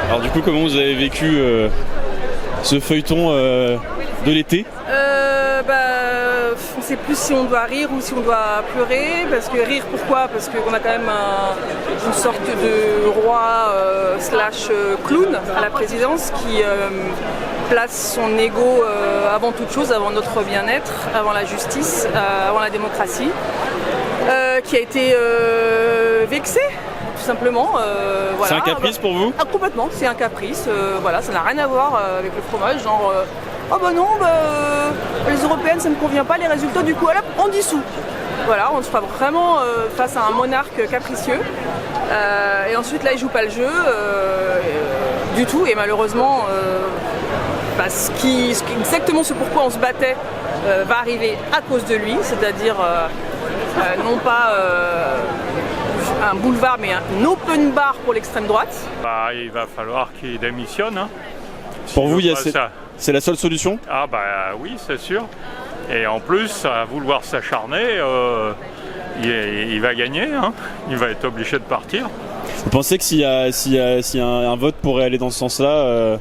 Alors du coup, comment vous avez vécu ce feuilleton de l'été? On ne sait plus si on doit rire ou si on doit pleurer. Parce que rire, pourquoi? Parce qu'on a quand même une sorte de roi slash clown à la présidence qui place son ego avant toute chose, avant notre bien-être, avant la justice, avant la démocratie, qui a été vexé. Tout simplement. Voilà. C'est un caprice pour vous? Complètement, c'est un caprice. Voilà, ça n'a rien à voir avec le fromage. Genre, les européennes ça ne convient pas, les résultats du coup, voilà, on dissout. Voilà, on se fera vraiment face à un monarque capricieux. Et ensuite là, il joue pas le jeu du tout. Et malheureusement, exactement ce pourquoi on se battait va arriver à cause de lui, c'est-à-dire non pas un boulevard, mais un open bar pour l'extrême droite. Il va falloir qu'il démissionne. Hein. Pour vous, c'est la seule solution? Oui, c'est sûr. Et en plus, à vouloir s'acharner, il va gagner. Hein. Il va être obligé de partir. Vous pensez que s'il y a un vote pourrait aller dans ce sens-là,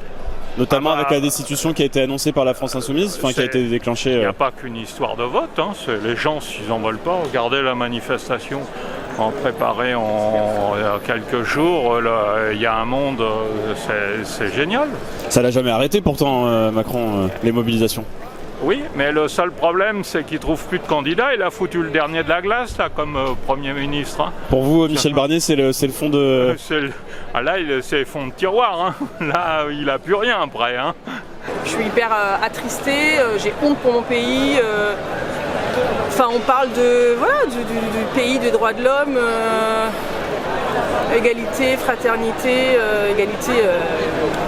notamment avec la destitution qui a été annoncée par la France Insoumise, qui a été déclenchée? Il n'y a pas qu'une histoire de vote. Hein. Les gens, s'ils n'en veulent pas, regardez la manifestation préparée en quelques jours. Il y a un monde, c'est génial. Ça l'a jamais arrêté pourtant, Macron, les mobilisations. Oui, mais le seul problème, c'est qu'il ne trouve plus de candidats. Il a foutu le dernier de la glace, là, comme Premier ministre. Hein. Pour vous, Michel Barnier, c'est le fond de... Là, c'est le fond de tiroir. Hein. Là, il n'a plus rien après. Hein. Je suis hyper attristée, j'ai honte pour mon pays. On parle du pays des droits de l'homme, égalité, fraternité, égalité,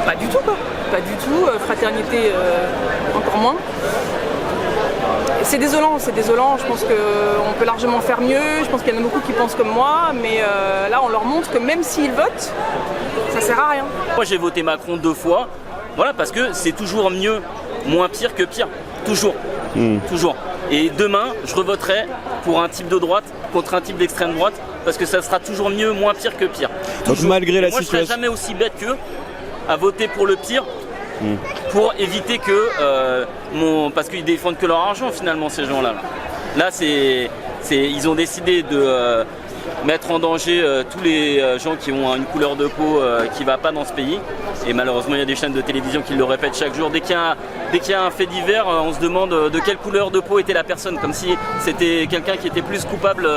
pas du tout quoi. Pas du tout, fraternité encore moins. C'est désolant, je pense qu'on peut largement faire mieux, je pense qu'il y en a beaucoup qui pensent comme moi, mais là on leur montre que même s'ils votent, ça sert à rien. Moi j'ai voté Macron 2 fois, voilà, parce que c'est toujours mieux, moins pire que pire, toujours, toujours. Et demain, je revoterai pour un type de droite contre un type d'extrême droite, parce que ça sera toujours mieux, moins pire que pire. Donc malgré la situation... Moi je serai jamais aussi bête qu'eux à voter pour le pire, pour éviter que parce qu'ils défendent que leur argent finalement ces gens-là. Là ils ont décidé de mettre en danger tous les gens qui ont une couleur de peau qui va pas dans ce pays. Et malheureusement il y a des chaînes de télévision qui le répètent chaque jour. Dès qu'il y a un fait divers, on se demande de quelle couleur de peau était la personne, comme si c'était quelqu'un qui était plus coupable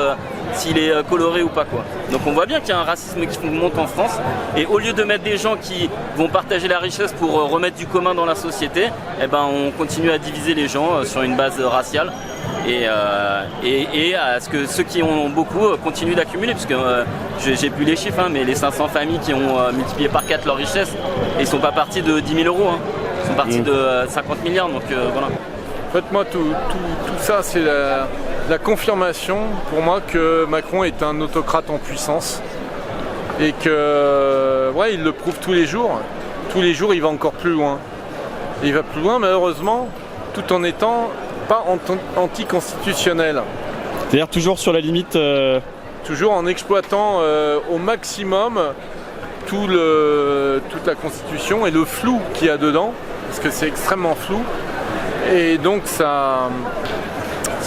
s'il est coloré ou pas quoi. Donc on voit bien qu'il y a un racisme qui monte en France. Et au lieu de mettre des gens qui vont partager la richesse pour remettre du commun dans la société, on continue à diviser les gens sur une base raciale. Et à ce que ceux qui en ont beaucoup continuent d'accumuler, puisque j'ai plus les chiffres, mais les 500 familles qui ont multiplié par 4 leur richesse, ils sont pas partis de 10 000 euros, hein. Ils sont partis de 50 milliards, donc voilà. En fait, moi, tout ça, c'est la confirmation pour moi que Macron est un autocrate en puissance et que, il le prouve tous les jours. Tous les jours, il va encore plus loin. Et il va plus loin, malheureusement, tout en étant pas anticonstitutionnel. C'est-à-dire toujours sur la limite Toujours en exploitant au maximum toute la Constitution et le flou qu'il y a dedans, parce que c'est extrêmement flou. Et donc ça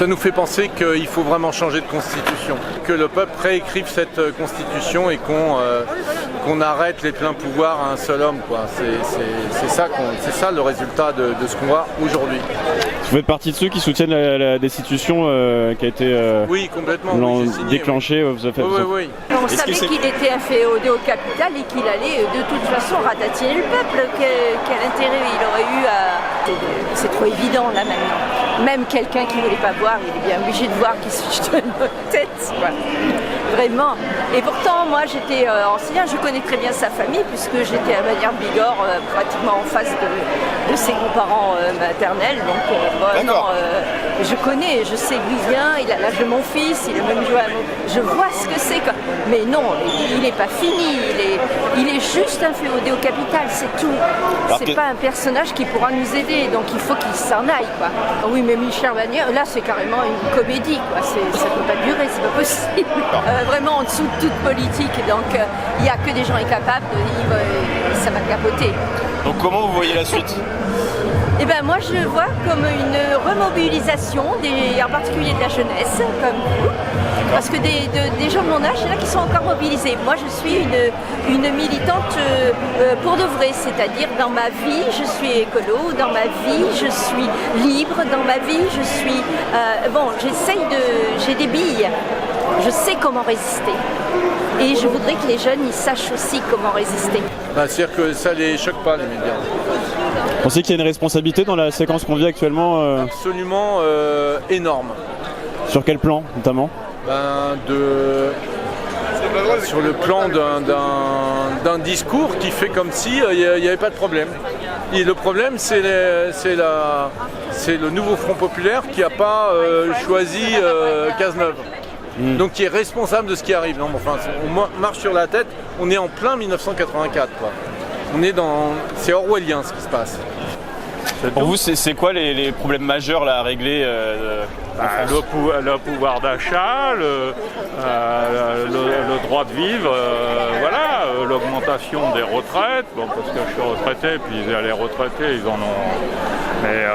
nous fait penser qu'il faut vraiment changer de constitution. Que le peuple réécrive cette constitution et qu'on arrête les pleins pouvoirs à un seul homme, quoi. C'est ça le résultat de ce qu'on voit aujourd'hui. Vous faites partie de ceux qui soutiennent la destitution qui a été complètement, déclenchée. Oui. On savait qu'il était inféodé au capital et qu'il allait de toute façon ratatiner le peuple. Quel intérêt il aurait eu à... C'est trop évident là maintenant. Même quelqu'un qui ne voulait pas voir, il est bien obligé de voir qu'il se jetait notre tête. Voilà. Vraiment. Et pourtant, moi j'étais enseignante, je connais très bien sa famille puisque j'étais à Bagnères-Bigorre, pratiquement en face de ses grands-parents maternels. Donc je connais, je sais d'où il vient, il a l'âge de mon fils, il a même joué à je vois ce que c'est. Mais non, il n'est pas fini, il est juste juste un féodé au capital, c'est tout. C'est pas un personnage qui pourra nous aider, donc il faut qu'il s'en aille, quoi. Oui, mais Michel Barnier, là, c'est carrément une comédie, quoi. Ça peut pas durer, c'est pas possible. Vraiment en dessous de toute politique, donc il n'y a que des gens incapables de vivre, ça va capoter. Donc comment vous voyez la suite? Eh ben moi je vois comme une remobilisation, en particulier de la jeunesse, comme vous, parce que des gens de mon âge, il y en a qui sont encore mobilisés. Moi je suis une militante pour de vrai, c'est-à-dire dans ma vie je suis écolo, dans ma vie je suis libre, dans ma vie je suis... j'ai des billes, je sais comment résister. Et je voudrais que les jeunes ils sachent aussi comment résister. C'est-à-dire que ça les choque pas, les médias. Vous pensez qu'il y a une responsabilité dans la séquence qu'on vit actuellement Absolument énorme. Sur quel plan, notamment? Sur le plan d'un discours qui fait comme si il n'y avait pas de problème. Et le problème, c'est le nouveau Front Populaire qui n'a pas choisi Cazeneuve. Donc qui est responsable de ce qui arrive. Non, enfin, on marche sur la tête, on est en plein 1984, quoi. C'est orwellien ce qui se passe. Pour vous, c'est quoi les problèmes majeurs là, à régler le pouvoir d'achat, le droit de vivre, l'augmentation des retraites, parce que je suis retraité, puis les retraités, ils en ont... Mais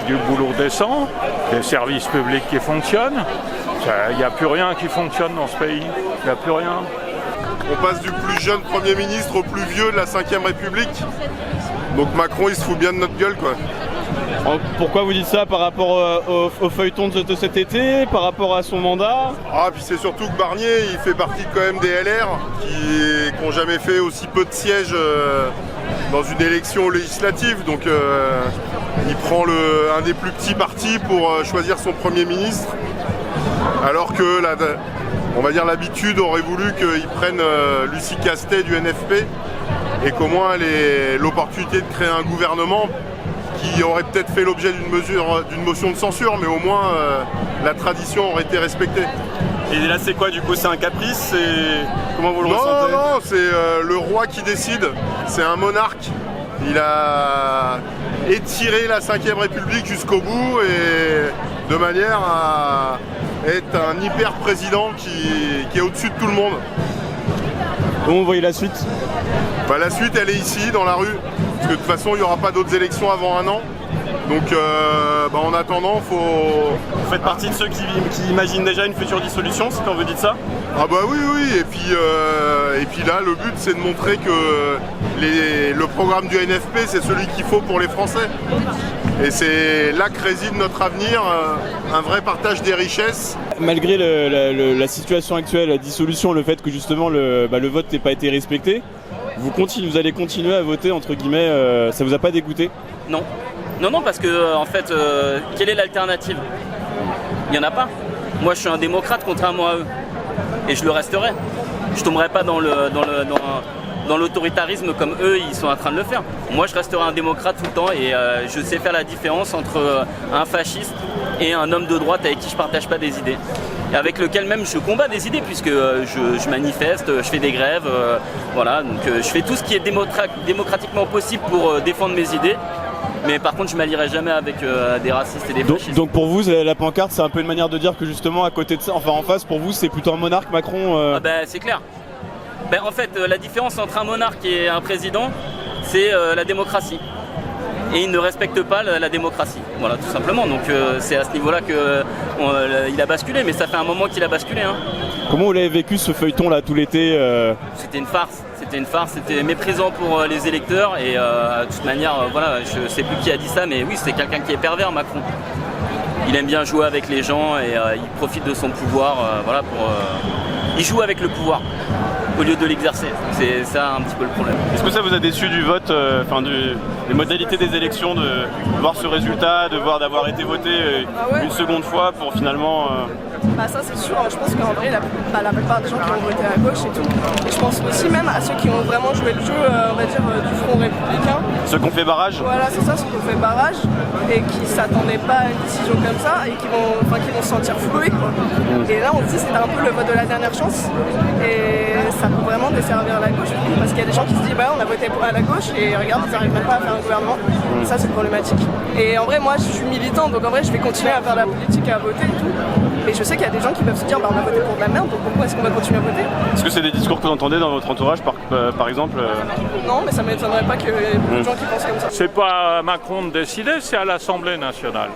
du boulot décent, des services publics qui fonctionnent, il n'y a plus rien qui fonctionne dans ce pays, il n'y a plus rien. On passe du plus jeune Premier ministre au plus vieux de la 5ème République. Donc Macron, il se fout bien de notre gueule, quoi. Pourquoi vous dites ça? Par rapport au feuilleton de cet été? Par rapport à son mandat? Puis c'est surtout que Barnier, il fait partie quand même des LR qui n'ont jamais fait aussi peu de sièges dans une élection législative. Donc il prend un des plus petits partis pour choisir son Premier ministre. Alors que on va dire l'habitude aurait voulu qu'il prenne Lucie Castet du NFP et qu'au moins l'opportunité de créer un gouvernement qui aurait peut-être fait l'objet d'une motion de censure, mais au moins la tradition aurait été respectée. Et là c'est quoi du coup? C'est un caprice? Comment vous le ressentez? Non, c'est le roi qui décide, c'est un monarque. Il a étiré la 5ème République jusqu'au bout et de manière à être un hyper président qui est au-dessus de tout le monde. Comment vous voyez la suite? La suite, elle est ici, dans la rue, parce que de toute façon, il n'y aura pas d'autres élections avant un an. Donc en attendant, Vous faites partie de ceux qui imaginent déjà une future dissolution, c'est quand vous dites ça? Oui, et puis là, le but, c'est de montrer que le programme du NFP, c'est celui qu'il faut pour les Français. Et c'est là que réside notre avenir, un vrai partage des richesses. Malgré la situation actuelle, la dissolution, le fait que justement le vote n'ait pas été respecté, vous allez continuer à voter, entre guillemets, ça vous a pas dégoûté? Non. Non, parce que en fait, quelle est l'alternative? Il n'y en a pas. Moi, je suis un démocrate contrairement à eux. Et je le resterai. Je tomberai pas dans l'autoritarisme comme eux, ils sont en train de le faire. Moi, je resterai un démocrate tout le temps et je sais faire la différence entre un fasciste et un homme de droite avec qui je partage pas des idées. Et avec lequel même je combats des idées puisque je manifeste, je fais des grèves, donc je fais tout ce qui est démocratiquement possible pour défendre mes idées. Mais par contre, je ne m'allierai jamais avec des racistes et des fascistes. Donc pour vous, la pancarte, c'est un peu une manière de dire que justement, à côté de ça, en face, pour vous, c'est plutôt un monarque, Macron C'est clair. En fait, la différence entre un monarque et un président, c'est la démocratie. Et il ne respecte pas la démocratie. Voilà, tout simplement. Donc c'est à ce niveau-là qu'il a basculé, mais ça fait un moment qu'il a basculé. Hein. Comment vous l'avez vécu ce feuilleton-là tout l'été C'était une farce. C'était méprisant pour les électeurs et de toute manière, je sais plus qui a dit ça, mais oui, c'est quelqu'un qui est pervers, Macron. Il aime bien jouer avec les gens et il profite de son pouvoir, il joue avec le pouvoir au lieu de l'exercer. C'est ça un petit peu le problème. Est-ce que ça vous a déçu du vote, des modalités des élections, de voir ce résultat, d'avoir été voté une seconde fois pour finalement... Bah ça c'est sûr, je pense qu'en vrai la plupart des gens qui ont voté à gauche et tout. Et je pense aussi même à ceux qui ont vraiment joué le jeu, on va dire, du Front républicain. Ceux qui ont fait barrage? Voilà, c'est ça, ceux qui ont fait barrage et qui s'attendaient pas à une décision comme ça et qui vont se sentir floués, quoi. Et là on se dit c'était un peu le vote de la dernière chance et ça peut vraiment desservir la gauche parce qu'il y a des gens qui se disent bah on a voté à la gauche et regarde ils n'arrivent même pas à faire un gouvernement. Ça c'est problématique. Et en vrai moi je suis militante donc en vrai je vais continuer à faire de la politique et à voter et tout. Et je sais qu'il y a des gens qui peuvent se dire bah on a voté pour de la merde donc pourquoi est-ce qu'on va continuer à voter? Est-ce que c'est des discours que vous entendez dans votre entourage par exemple Non mais ça m'étonnerait pas qu'il y ait beaucoup de gens qui pensent comme ça. C'est pas à Macron de décider, c'est à l'Assemblée nationale.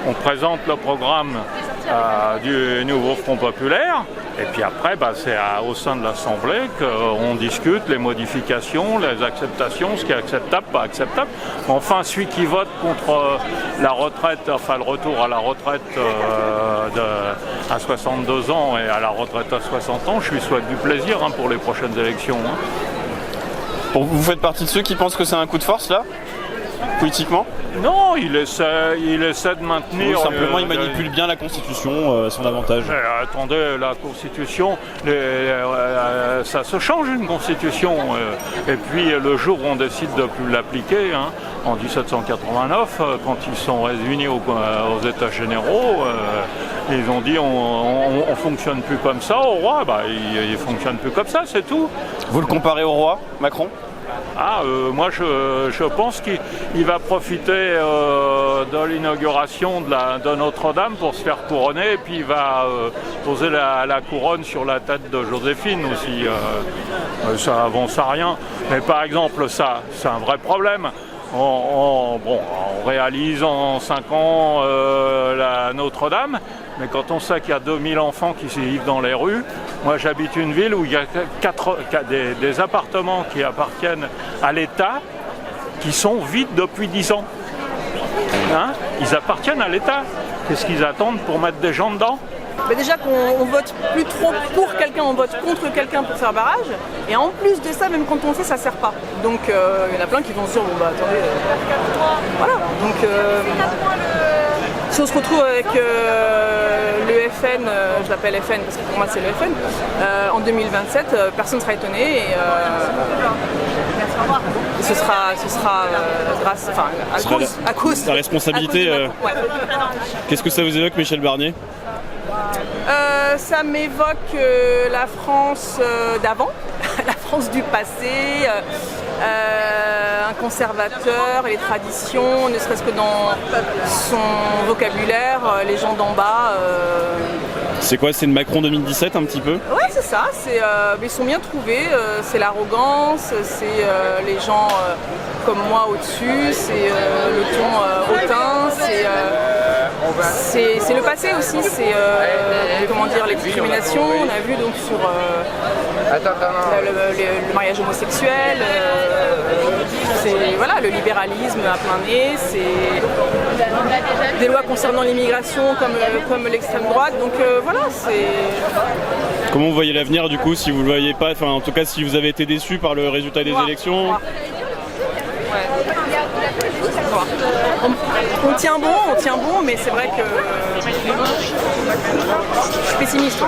On présente le programme du nouveau Front populaire et puis après c'est au sein de l'Assemblée qu'on discute les modifications, les acceptations, ce qui est acceptable, pas acceptable. Enfin celui qui vote contre la retraite, enfin le retour à la retraite à 62 ans et à la retraite à 60 ans, je lui souhaite du plaisir pour les prochaines élections. Vous faites partie de ceux qui pensent que c'est un coup de force là, politiquement? Non, il essaie de maintenir... Ou simplement il manipule bien la Constitution à son avantage. Attendez, la Constitution, ça se change une Constitution. Et puis le jour où on décide de plus l'appliquer, en 1789, quand ils sont réunis aux États généraux, ils ont dit on fonctionne plus comme ça. Au roi, il fonctionne plus comme ça, c'est tout. Vous le comparez au roi, Macron? Moi je pense qu'il va profiter de l'inauguration de Notre-Dame pour se faire couronner et puis il va poser la couronne sur la tête de Joséphine aussi. Ça avance à rien. Mais par exemple ça, c'est un vrai problème. On réalise en 5 ans la Notre-Dame, mais quand on sait qu'il y a 2000 enfants qui vivent dans les rues, moi j'habite une ville où il y a des appartements qui appartiennent à l'État qui sont vides depuis 10 ans. Ils appartiennent à l'État. Qu'est-ce qu'ils attendent pour mettre des gens dedans? Mais déjà qu'on vote plus trop pour quelqu'un, on vote contre quelqu'un pour faire barrage. Et en plus de ça, même quand on sait, ça sert pas. Donc il y en a plein qui vont se dire bon bah attendez. Voilà. Donc si on se retrouve avec le FN, je l'appelle FN parce que pour moi c'est le FN, en 2027, personne ne sera étonné et ce sera grâce, à cause la responsabilité. Ouais. Qu'est-ce que ça vous évoque, Michel Barnier? Ça m'évoque la France d'avant, la France du passé, un conservateur, les traditions, ne serait-ce que dans son vocabulaire, les gens d'en bas. C'est quoi? C'est le Macron 2017 un petit peu? Ouais, c'est ça, ils sont bien trouvés, c'est l'arrogance, c'est les gens comme moi au-dessus, c'est le ton hautain, c'est le passé aussi, c'est les discriminations, on a vu donc sur le mariage homosexuel, le libéralisme à plein nez, c'est des lois concernant l'immigration comme l'extrême droite, donc c'est... Comment vous voyez l'avenir du coup, si vous le voyez pas, en tout cas si vous avez été déçu par le résultat des élections? On tient bon, mais c'est vrai que je suis pessimiste.